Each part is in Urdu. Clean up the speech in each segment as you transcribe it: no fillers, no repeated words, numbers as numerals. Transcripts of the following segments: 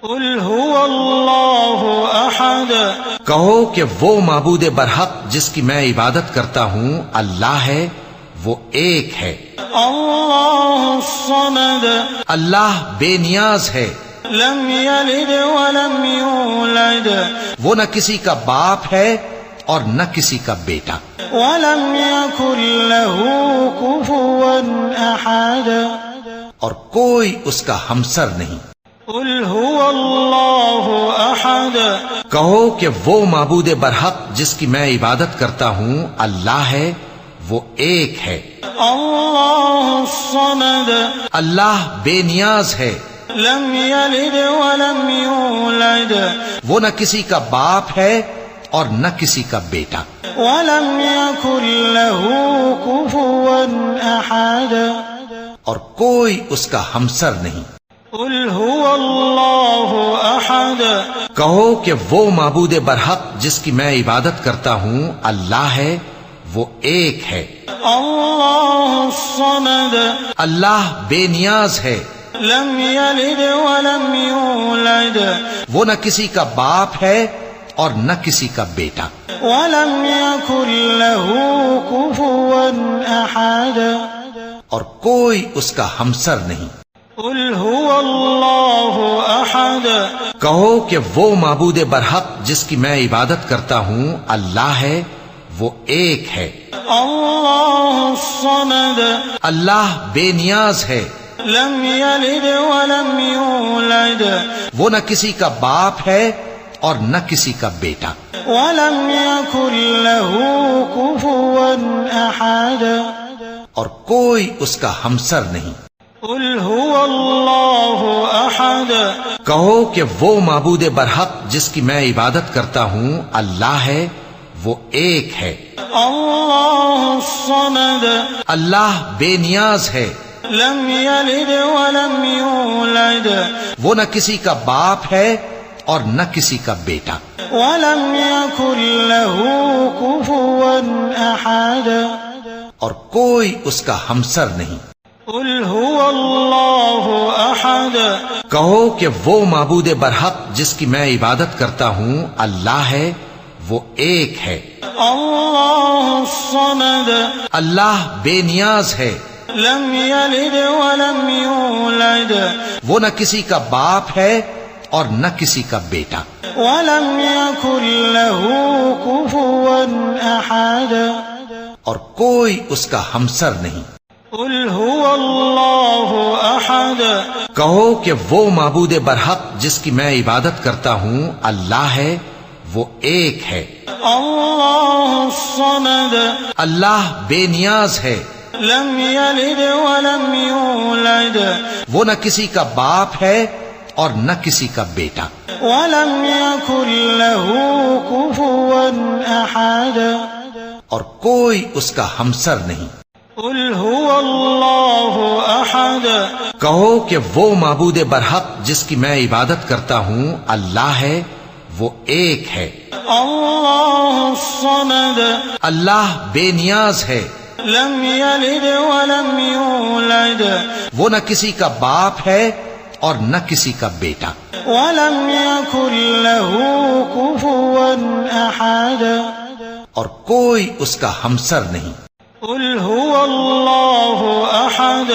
قل هو اللہ احد، کہو کہ وہ معبود برحق جس کی میں عبادت کرتا ہوں اللہ ہے، وہ ایک ہے۔ اللہ الصمد، اللہ بے نیاز ہے، لم یلد ولم یولد، وہ نہ کسی کا باپ ہے اور نہ کسی کا بیٹا، ولم یکن له کفوا احد، اور کوئی اس کا ہمسر نہیں۔ قل هو اللہ احد، کہو کہ وہ معبود برحق جس کی میں عبادت کرتا ہوں اللہ ہے، وہ ایک ہے۔ اللہ الصمد، اللہ بے نیاز ہے، لم یلد ولم یولد، وہ نہ کسی کا باپ ہے اور نہ کسی کا بیٹا، ولم یکن له کفوا احد، اور کوئی اس کا ہمسر نہیں۔ قل هو اللہ احد، کہو کہ وہ معبود برحق جس کی میں عبادت کرتا ہوں اللہ ہے، وہ ایک ہے۔ اللہ الصمد، اللہ بے نیاز ہے، لم یلد ولم یولد، وہ نہ کسی کا باپ ہے اور نہ کسی کا بیٹا، ولم یکن له کفوا احد، اور کوئی اس کا ہمسر نہیں۔ قل هو اللہ احد، کہو کہ وہ معبود برحق جس کی میں عبادت کرتا ہوں اللہ ہے، وہ ایک ہے۔ اللہ الصمد، اللہ بے نیاز ہے، لم یلد ولم یولد، وہ نہ کسی کا باپ ہے اور نہ کسی کا بیٹا، ولم یکن له کفوا احد، اور کوئی اس کا ہمسر نہیں۔ قل هو اللہ احد، کہو کہ وہ معبود برحق جس کی میں عبادت کرتا ہوں اللہ ہے، وہ ایک ہے۔ اللہ الصمد، اللہ بے نیاز ہے، لم یلد ولم یولد، وہ نہ کسی کا باپ ہے اور نہ کسی کا بیٹا، ولم یکن له کفوا احد، اور کوئی اس کا ہمسر نہیں۔ قل هو اللہ احد، کہو کہ وہ معبود برحق جس کی میں عبادت کرتا ہوں اللہ ہے، وہ ایک ہے۔ اللہ الصمد، اللہ بے نیاز ہے، لم یلد ولم یولد، وہ نہ کسی کا باپ ہے اور نہ کسی کا بیٹا، ولم یکن له کفوا احد، اور کوئی اس کا ہمسر نہیں۔ قل هو اللہ احد، کہو کہ وہ معبود برحق جس کی میں عبادت کرتا ہوں اللہ ہے، وہ ایک ہے۔ اللہ الصمد، اللہ بے نیاز ہے، لم یلد ولم یولد، وہ نہ کسی کا باپ ہے اور نہ کسی کا بیٹا، ولم یکن له کفوا احد، اور کوئی اس کا ہمسر نہیں۔ قل هو اللہ احد، کہو کہ وہ معبود برحق جس کی میں عبادت کرتا ہوں اللہ ہے، وہ ایک ہے۔ اللہ الصمد، اللہ بے نیاز ہے، لم یلد ولم یولد، وہ نہ کسی کا باپ ہے اور نہ کسی کا بیٹا، ولم یکن له کفوا احد، اور کوئی اس کا ہمسر نہیں۔ قل هو اللہ احد،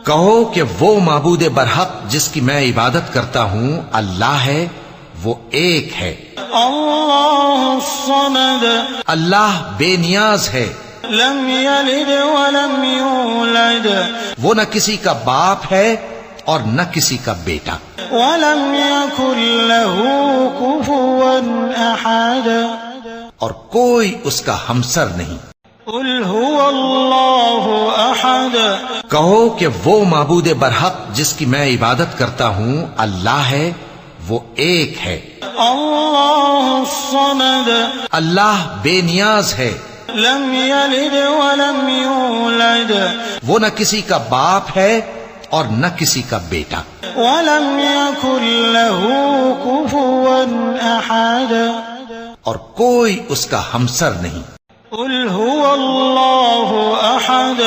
کہو کہ وہ معبود برحق جس کی میں عبادت کرتا ہوں اللہ ہے، وہ ایک ہے۔ اللہ الصمد، اللہ بے نیاز ہے، لم یلد ولم یولد، وہ نہ کسی کا باپ ہے اور نہ کسی کا بیٹا، ولم یکن له کفوا احد، اور کوئی اس کا ہمسر نہیں۔ قل هو اللہ احد، کہو کہ وہ معبود برحق جس کی میں عبادت کرتا ہوں اللہ ہے، وہ ایک ہے۔ اللہ الصمد، اللہ بے نیاز ہے، لم یلد ولم یولد، وہ نہ کسی کا باپ ہے اور نہ کسی کا بیٹا، ولم یکن له کفوا احد، اور کوئی اس کا ہمسر نہیں۔ قل هو اللہ احد،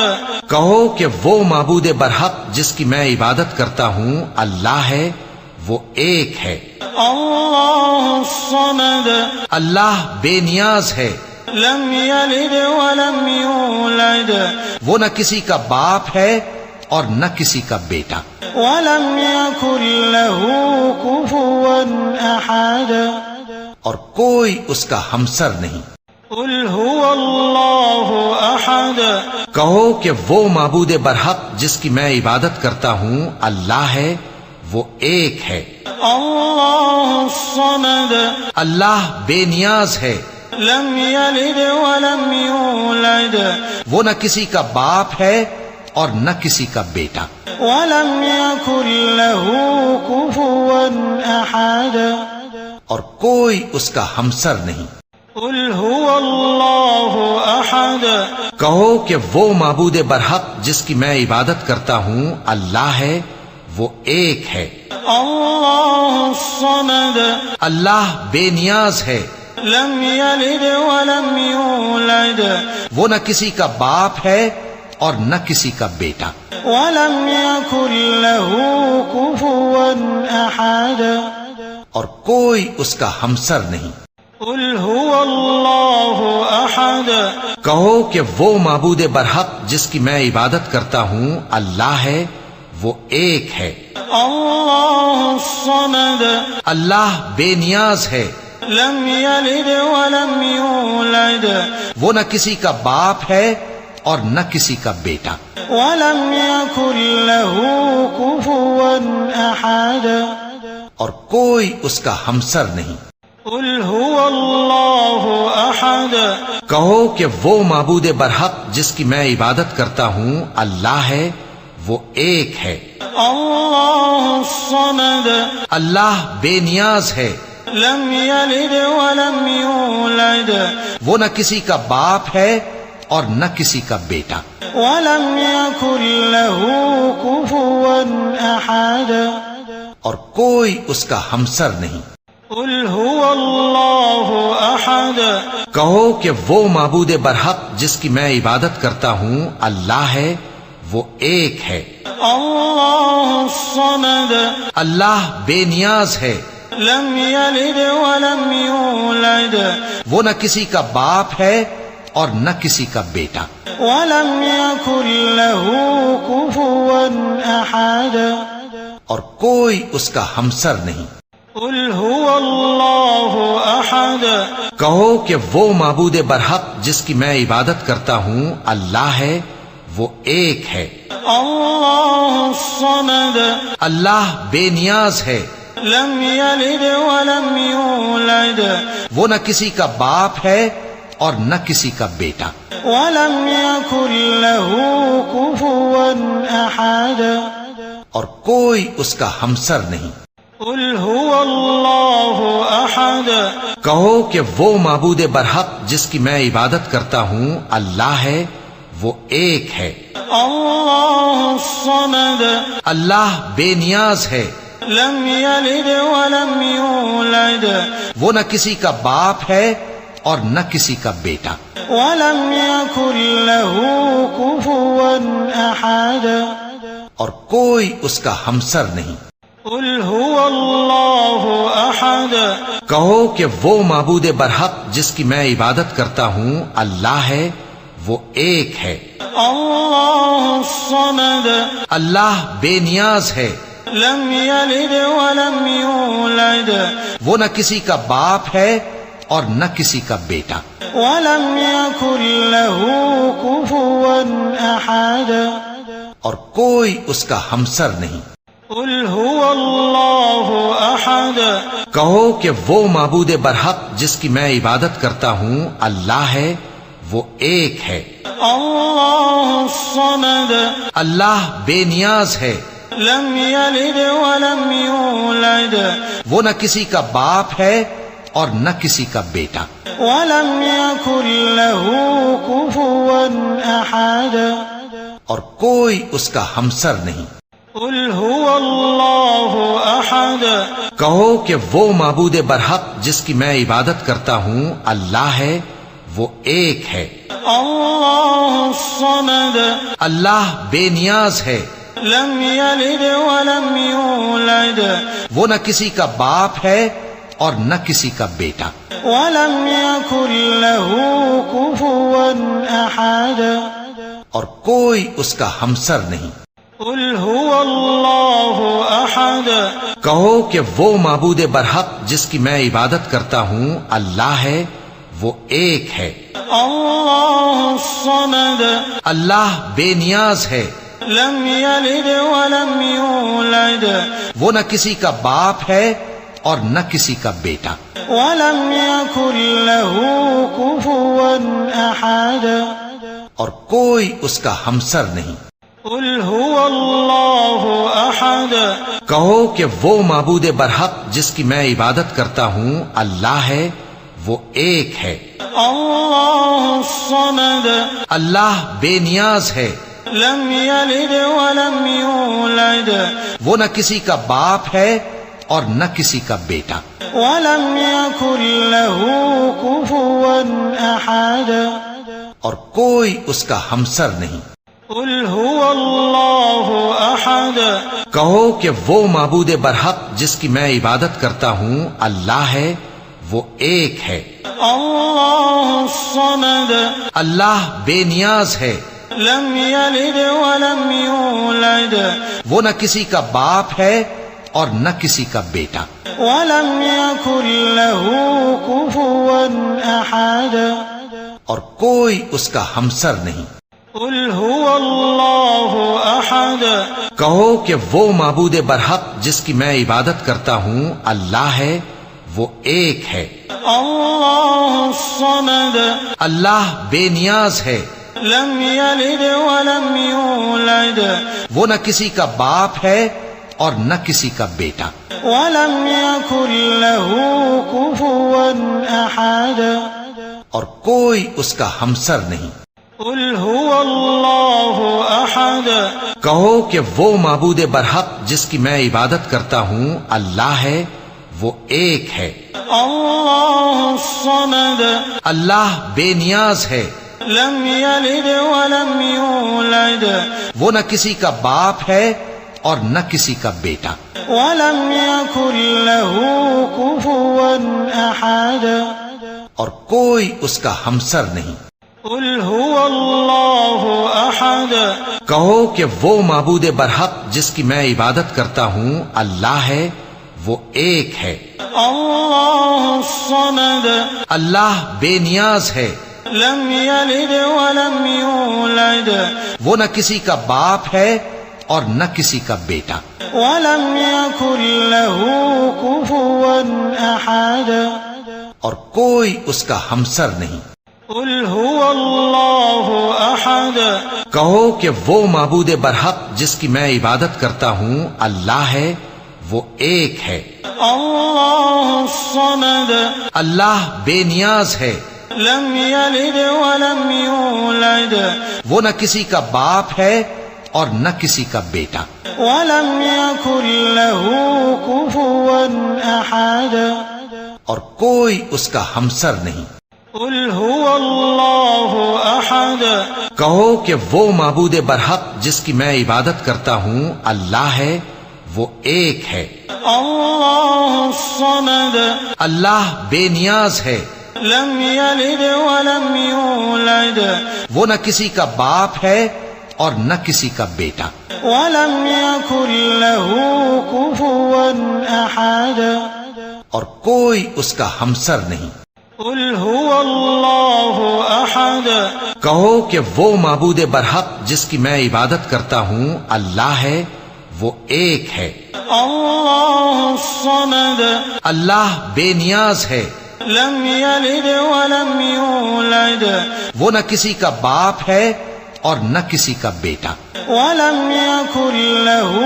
کہو کہ وہ معبود برحق جس کی میں عبادت کرتا ہوں اللہ ہے، وہ ایک ہے۔ اللہ الصمد اللہ بے نیاز ہے، لم یلد ولم یولد وہ نہ کسی کا باپ ہے اور نہ کسی کا بیٹا، ولم یکن له کفوا احد اور کوئی اس کا ہمسر نہیں۔ قل هو اللہ احد کہو کہ وہ معبود برحق جس کی میں عبادت کرتا ہوں اللہ ہے، وہ ایک ہے۔ اللہ الصمد اللہ بے نیاز ہے، لم یلد ولم یولد وہ نہ کسی کا باپ ہے اور نہ کسی کا بیٹا، ولم یکن له کفوا احد اور کوئی اس کا ہمسر نہیں۔ قل هو اللہ احد کہو کہ وہ معبود برحق جس کی میں عبادت کرتا ہوں اللہ ہے، وہ ایک ہے۔ اللہ الصمد اللہ بے نیاز ہے، لم یلد ولم یولد وہ نہ کسی کا باپ ہے اور نہ کسی کا بیٹا، ولم یکن له کفوا احد اور کوئی اس کا ہمسر نہیں۔ قل هو اللہ احد کہو کہ وہ معبود برحق جس کی میں عبادت کرتا ہوں اللہ ہے، وہ ایک ہے۔ اللہ الصمد اللہ بے نیاز ہے، لم یلد ولم یولد وہ نہ کسی کا باپ ہے اور نہ کسی کا بیٹا، ولم یکن له کفوا احد اور کوئی اس کا ہمسر نہیں۔ قل هو اللہ احد کہو کہ وہ معبود برحق جس کی میں عبادت کرتا ہوں اللہ ہے، وہ ایک ہے۔ اللہ الصمد اللہ بے نیاز ہے، لم یلد ولم یولد وہ نہ کسی کا باپ ہے اور نہ کسی کا بیٹا، ولم یکن له کفوا احد اور کوئی اس کا ہمسر نہیں۔ قل هو اللہ احد کہو کہ وہ معبود برحق جس کی میں عبادت کرتا ہوں اللہ ہے، وہ ایک ہے۔ اللہ الصمد اللہ بے نیاز ہے، لم یلد ولم یولد وہ نہ کسی کا باپ ہے اور نہ کسی کا بیٹا، ولم یکن له کفوا احد اور کوئی اس کا ہمسر نہیں۔ قل هو اللہ احد کہو کہ وہ معبود برحق جس کی میں عبادت کرتا ہوں اللہ ہے، وہ ایک ہے۔ اللہ الصمد اللہ بے نیاز ہے، لم یلد ولم یولد وہ نہ کسی کا باپ ہے اور نہ کسی کا بیٹا، ولم یکن له کفوا احد اور کوئی اس کا ہمسر نہیں۔ قل هو اللہ احد کہو کہ وہ معبود برحق جس کی میں عبادت کرتا ہوں اللہ ہے، وہ ایک ہے۔ اللہ الصمد اللہ بے نیاز ہے، لم یلد ولم یولد وہ نہ کسی کا باپ ہے اور نہ کسی کا بیٹا، ولم یکن له کفوا احد اور کوئی اس کا ہمسر نہیں۔ قل هو اللہ احد کہو کہ وہ معبود برحق جس کی میں عبادت کرتا ہوں اللہ ہے، وہ ایک ہے۔ اللہ الصمد اللہ بے نیاز ہے، لم یلد ولم یولد وہ نہ کسی کا باپ ہے اور نہ کسی کا بیٹا، ولم یکن له کفوا احد اور کوئی اس کا ہمسر نہیں۔ قل هو اللہ احد کہو کہ وہ معبود برحق جس کی میں عبادت کرتا ہوں اللہ ہے، وہ ایک ہے۔ اللہ الصمد اللہ بے نیاز ہے، لم یلد ولم یولد وہ نہ کسی کا باپ ہے اور نہ کسی کا بیٹا، ولم یکن له کفوا احد اور کوئی اس کا ہمسر نہیں۔ قل هو اللہ احد کہو کہ وہ معبود برحق جس کی میں عبادت کرتا ہوں اللہ ہے، وہ ایک ہے۔ اللہ الصمد اللہ بے نیاز ہے، لم يلد ولم يولد وہ نہ کسی کا باپ ہے اور نہ کسی کا بیٹا، ولم يكن له كفوا أحد اور کوئی اس کا ہمسر نہیں۔ قل هو الله أحد کہو کہ وہ معبود برحق جس کی میں عبادت کرتا ہوں اللہ ہے، وہ ایک ہے۔ الله الصمد اللہ بے نیاز ہے، لم يلد ولم يولد وہ نہ کسی کا باپ ہے اور نہ کسی کا بیٹا، ولم يكن له كفوا أحد اور کوئی اس کا ہمسر نہیں۔ قل هو الله أحد کہو کہ وہ معبود برحق جس کی میں عبادت کرتا ہوں اللہ ہے، وہ ایک ہے۔ الله الصمد اللہ بے نیاز ہے، لم يلد ولم يولد وہ نہ کسی کا باپ ہے اور نہ کسی کا بیٹا، ولم يكن له كفوا أحد اور کوئی اس کا ہمسر نہیں۔ قل هو الله أحد کہو کہ وہ معبود برحق جس کی میں عبادت کرتا ہوں اللہ ہے، وہ ایک ہے۔ الله الصمد اللہ بے نیاز ہے، لم يلد ولم يولد وہ نہ کسی کا باپ ہے اور نہ کسی کا بیٹا، ولم يكن له كفوا أحد اور کوئی اس کا ہمسر نہیں۔ قل هو الله أحد کہو کہ وہ معبود برحق جس کی میں عبادت کرتا ہوں اللہ ہے، وہ ایک ہے۔ الله الصمد اللہ بے نیاز ہے، لم يلد ولم يولد وہ نہ کسی کا باپ ہے اور نہ کسی کا بیٹا، ولم يكن له كفوا أحد اور کوئی اس کا ہمسر نہیں۔ قل هو الله أحد کہو کہ وہ معبود برحق جس کی میں عبادت کرتا ہوں اللہ ہے، وہ ایک ہے۔ الله الصمد اللہ بے نیاز ہے، لم يلد ولم يولد وہ نہ کسی کا باپ ہے اور نہ کسی کا بیٹا، ولم يكن له كفوا أحد اور کوئی اس کا ہمسر نہیں۔ قل هو الله أحد کہو کہ وہ معبود برحق جس کی میں عبادت کرتا ہوں اللہ ہے، وہ ایک ہے۔ الله الصمد اللہ بے نیاز ہے، لم يلد ولم يولد وہ نہ کسی کا باپ ہے اور نہ کسی کا بیٹا، ولم يكن له كفوا أحد اور کوئی اس کا ہمسر نہیں۔ قل هو الله أحد کہو کہ وہ معبود برحق جس کی میں عبادت کرتا ہوں اللہ ہے، وہ ایک ہے۔ الله الصمد اللہ بے نیاز ہے، لم يلد ولم يولد وہ نہ کسی کا باپ ہے اور نہ کسی کا بیٹا، ولم يكن له كفوا أحد اور کوئی اس کا ہمسر نہیں۔ قل هو الله أحد کہو کہ وہ معبود برحق جس کی میں عبادت کرتا ہوں اللہ ہے، وہ ایک ہے۔ الله الصمد اللہ بے نیاز ہے، لم يلد ولم يولد وہ نہ کسی کا باپ ہے اور نہ کسی کا بیٹا، ولم يكن له كفوا أحد اور کوئی اس کا ہمسر نہیں۔ قل هو الله أحد کہو کہ وہ معبود برحق جس کی میں عبادت کرتا ہوں اللہ ہے، وہ ایک ہے۔ الله الصمد اللہ بے نیاز ہے، لم يلد ولم يولد وہ نہ کسی کا باپ ہے اور نہ کسی کا بیٹا، ولم يكن له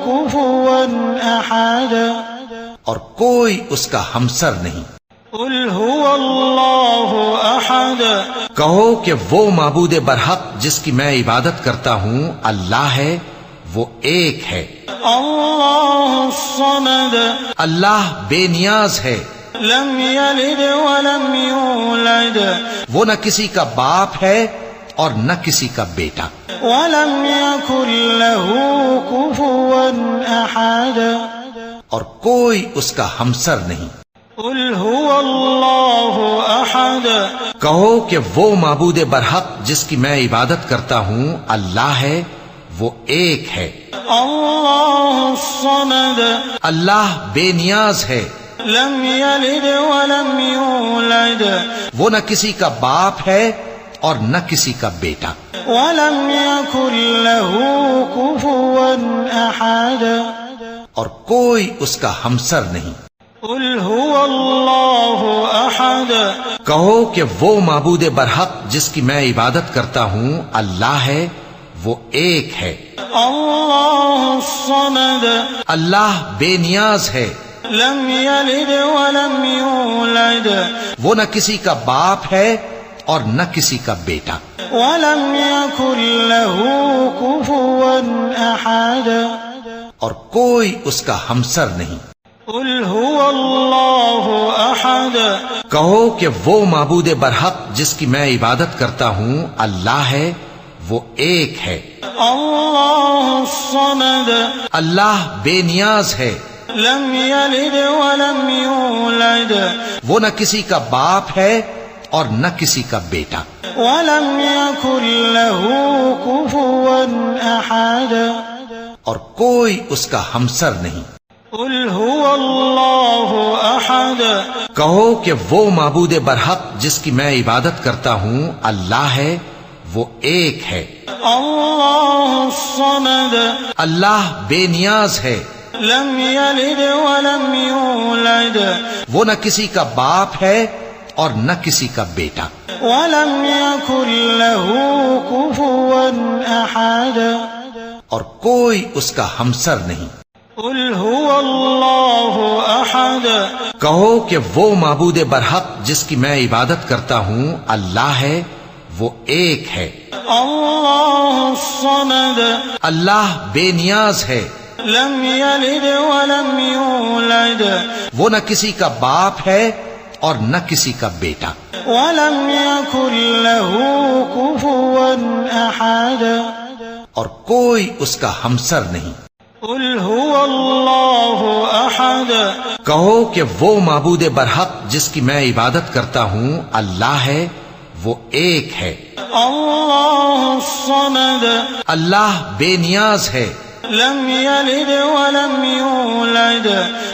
كفوا أحد اور کوئی اس کا ہمسر نہیں۔ قل هو الله أحد کہو کہ وہ معبود برحق جس کی میں عبادت کرتا ہوں اللہ ہے، وہ ایک ہے۔ الله الصمد اللہ بے نیاز ہے، لم يلد ولم يولد وہ نہ کسی کا باپ ہے اور نہ کسی کا بیٹا، ولم يكن له كفوا أحد اور کوئی اس کا ہمسر نہیں۔ قل هو الله أحد کہو کہ وہ معبود برحق جس کی میں عبادت کرتا ہوں اللہ ہے، وہ ایک ہے۔ الله الصمد اللہ بے نیاز ہے، لم يلد ولم يولد وہ نہ کسی کا باپ ہے اور نہ کسی کا بیٹا۔ ولم يكن له كفوا أحد اور کوئی اس کا ہمسر نہیں۔ قل هو الله أحد کہو کہ وہ معبود برحق جس کی میں عبادت کرتا ہوں اللہ ہے، وہ ایک ہے۔ الله الصمد اللہ بے نیاز ہے، لم يلد ولم يولد وہ نہ کسی کا باپ ہے اور نہ کسی کا بیٹا۔ ولم يكن له كفوا أحد اور کوئی اس کا ہمسر نہیں۔ قل هو الله أحد کہو کہ وہ معبود برحق جس کی میں عبادت کرتا ہوں اللہ ہے، وہ ایک ہے۔ الله الصمد اللہ بے نیاز ہے، لم يلد ولم يولد وہ نہ کسی کا باپ ہے اور نہ کسی کا بیٹا۔ ولم يكن له كفوا أحد اور کوئی اس کا ہمسر نہیں۔ قل هو الله أحد کہو کہ وہ معبود برحق جس کی میں عبادت کرتا ہوں اللہ ہے، وہ ایک ہے۔ الله الصمد اللہ بے نیاز ہے، لم يلد ولم يولد وہ نہ کسی کا باپ ہے اور نہ کسی کا بیٹا۔ ولم يكن له كفوا أحد اور کوئی اس کا ہمسر نہیں۔ قل هو الله أحد کہو کہ وہ معبود برحق جس کی میں عبادت کرتا ہوں اللہ ہے، وہ ایک ہے۔ الله الصمد اللہ بے نیاز ہے، لم يلد ولم يولد وہ نہ کسی کا باپ ہے اور نہ کسی کا بیٹا۔ ولم يكن له كفوا أحد اور کوئی اس کا ہمسر نہیں۔ قل هو الله أحد کہو کہ وہ معبود برحق جس کی میں عبادت کرتا ہوں اللہ ہے، وہ ایک ہے۔ الله الصمد اللہ بے نیاز ہے، لم يلد ولم يولد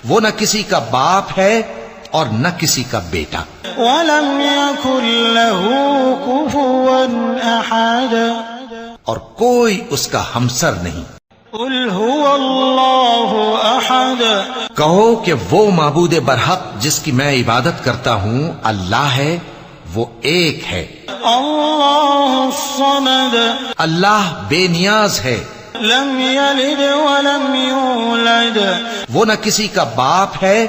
وہ نہ کسی کا باپ ہے اور نہ کسی کا بیٹا۔ ولم يكن له كفوا أحد اور کوئی اس کا ہمسر نہیں۔ قل هو الله أحد کہو کہ وہ معبود برحق جس کی میں عبادت کرتا ہوں اللہ ہے، وہ ایک ہے۔ الله الصمد اللہ بے نیاز ہے، لم يلد ولم يولد وہ نہ کسی کا باپ ہے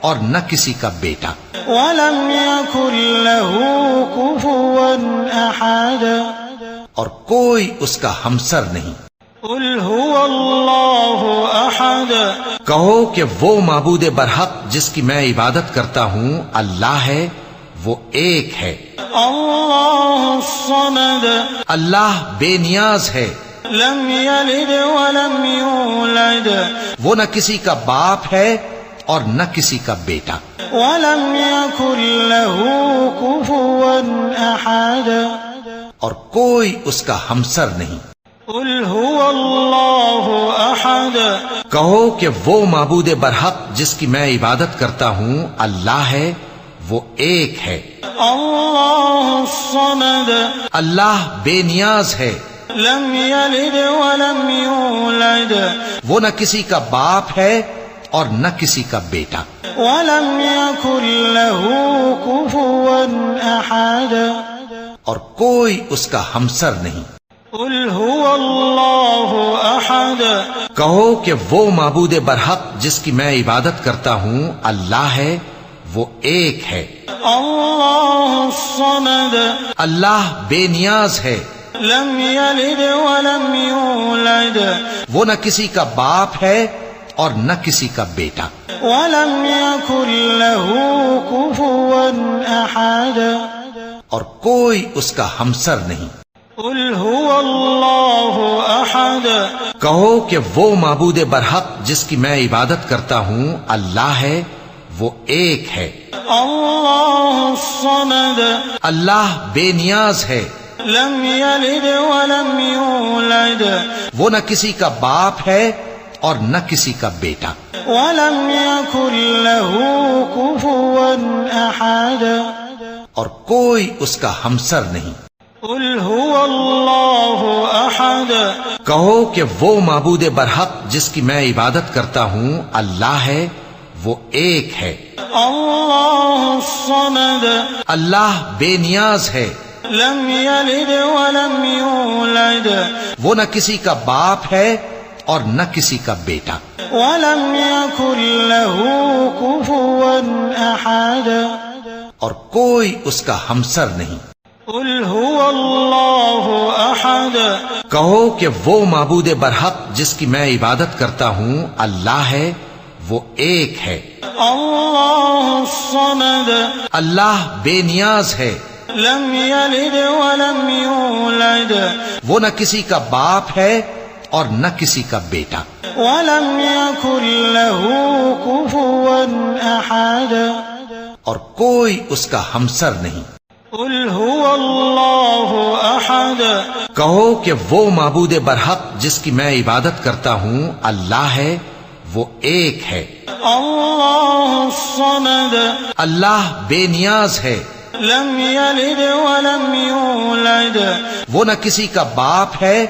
اور نہ کسی کا بیٹا۔ ولم يكن له كفوا أحد اور کوئی اس کا ہمسر نہیں۔ قل هو الله أحد کہو کہ وہ معبود برحق جس کی میں عبادت کرتا ہوں اللہ ہے، وہ ایک ہے۔ الله الصمد اللہ بے نیاز ہے، لم يلد ولم يولد وہ نہ کسی کا باپ ہے اور نہ کسی کا بیٹا۔ ولم يكن له كفوا أحد اور کوئی اس کا ہمسر نہیں۔ قل هو الله أحد کہو کہ وہ معبود برحق جس کی میں عبادت کرتا ہوں اللہ ہے، وہ ایک ہے۔ الله الصمد اللہ بے نیاز ہے، لم يلد ولم يولد وہ نہ کسی کا باپ ہے اور نہ کسی کا بیٹا۔ ولم يكن له كفوا أحد اور کوئی اس کا ہمسر نہیں۔ قل هو الله أحد کہو کہ وہ معبود برحق جس کی میں عبادت کرتا ہوں اللہ ہے، وہ ایک ہے۔ الله الصمد اللہ بے نیاز ہے، لم يلد ولم يولد وہ نہ کسی کا باپ ہے اور نہ کسی کا بیٹا۔ ولم يكن له كفوا أحد اور کوئی اس کا ہمسر نہیں۔ قل هو الله أحد کہو کہ وہ معبود برحق جس کی میں عبادت کرتا ہوں اللہ ہے، وہ ایک ہے۔ الله الصمد اللہ بے نیاز ہے، لم يلد ولم يولد وہ نہ کسی کا باپ ہے اور نہ کسی کا بیٹا، ولم يكن له كفوا أحد اور کوئی اس کا ہمسر نہیں۔ قل هو الله أحد کہو کہ وہ معبود برحق جس کی میں عبادت کرتا ہوں اللہ ہے، وہ ایک ہے۔ الله الصمد اللہ بے نیاز ہے، لم يلد ولم يولد وہ نہ کسی کا باپ ہے اور نہ کسی کا بیٹا، ولم يكن له كفوا أحد اور کوئی اس کا ہمسر نہیں۔ قل هو الله أحد کہو کہ وہ معبود برحق جس کی میں عبادت کرتا ہوں اللہ ہے، وہ ایک ہے۔ الله الصمد اللہ بے نیاز ہے، لم يلد ولم يولد وہ نہ کسی کا باپ ہے اور نہ کسی کا بیٹا، ولم يكن له كفوا أحد اور کوئی اس کا ہمسر نہیں۔ قل هو الله أحد کہو کہ وہ معبود برحق جس کی میں عبادت کرتا ہوں اللہ ہے، وہ ایک ہے۔ الله الصمد اللہ بے نیاز ہے، لم يلد ولم يولد وہ نہ کسی کا باپ ہے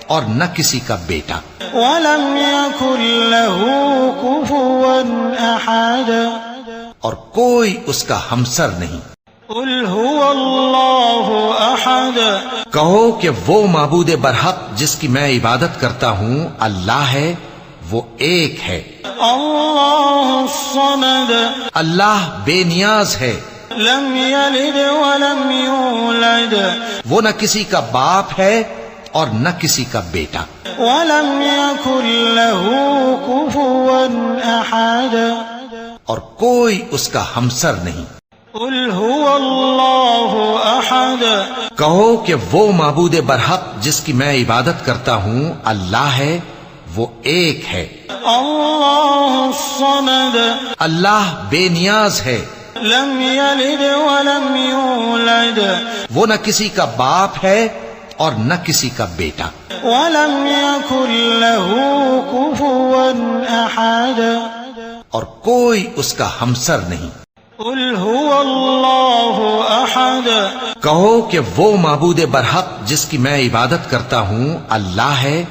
اور نہ کسی کا بیٹا، ولم يكن له كفوا أحد اور کوئی اس کا ہمسر نہیں۔ قل هو الله أحد کہو کہ وہ معبود برحق جس کی میں عبادت کرتا ہوں اللہ ہے، وہ ایک ہے۔ الله الصمد اللہ بے نیاز ہے، لم يلد ولم يولد وہ نہ کسی کا باپ ہے اور نہ کسی کا بیٹا، ولم يكن له كفوا أحد اور کوئی اس کا ہمسر نہیں۔ قل هو الله أحد کہو کہ وہ معبود برحق جس کی میں عبادت کرتا ہوں اللہ ہے، وہ ایک ہے۔ الله الصمد اللہ بے نیاز ہے، لم يلد ولم يولد وہ نہ کسی کا باپ ہے اور نہ کسی کا بیٹا، ولم يكن له كفوا أحد اور کوئی اس کا ہمسر نہیں۔ قل هو الله أحد کہو کہ وہ معبود برحق جس کی میں عبادت کرتا ہوں اللہ ہے،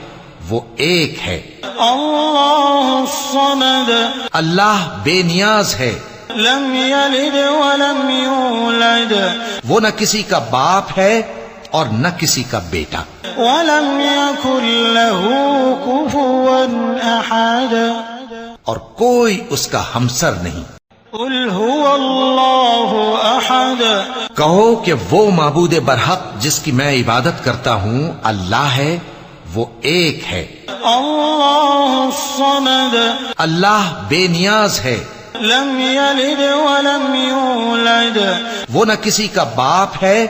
وہ ایک ہے۔ الله الصمد اللہ بے نیاز ہے، لم يلد ولم يولد وہ نہ کسی کا باپ ہے اور نہ کسی کا بیٹا، ولم يكن له كفوا أحد اور کوئی اس کا ہمسر نہیں۔ قل هو الله أحد کہو کہ وہ معبود برحق جس کی میں عبادت کرتا ہوں اللہ ہے، وہ ایک ہے۔ الله الصمد اللہ بے نیاز ہے، لم يلد ولم يولد وہ نہ کسی کا باپ ہے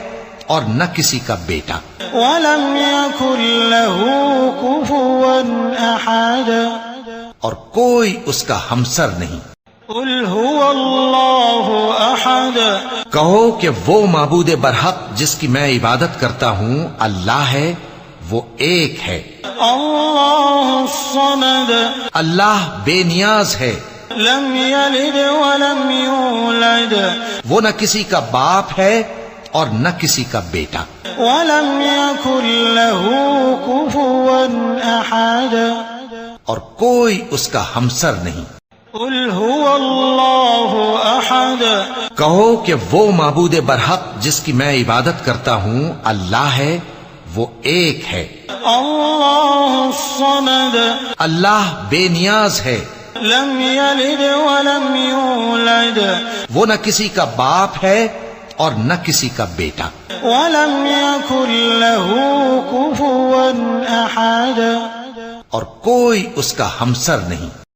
اور نہ کسی کا بیٹا، ولم يكن له كفوا أحد اور کوئی اس کا ہمسر نہیں۔ قل هو الله أحد کہو کہ وہ معبود برحق جس کی میں عبادت کرتا ہوں اللہ ہے، وہ ایک ہے۔ الله الصمد اللہ بے نیاز ہے، لم يلد ولم يولد وہ نہ کسی کا باپ ہے اور نہ کسی کا بیٹا، ولم يكن له كفوا أحد اور کوئی اس کا ہمسر نہیں۔ قل هو الله أحد کہو کہ وہ معبود برحق جس کی میں عبادت کرتا ہوں اللہ ہے، وہ ایک ہے۔ الله الصمد اللہ بے نیاز ہے، لم يلد ولم يولد وہ نہ کسی کا باپ ہے اور نہ کسی کا بیٹا، ولم يكن له كفوا أحد اور کوئی اس کا ہمسر نہیں۔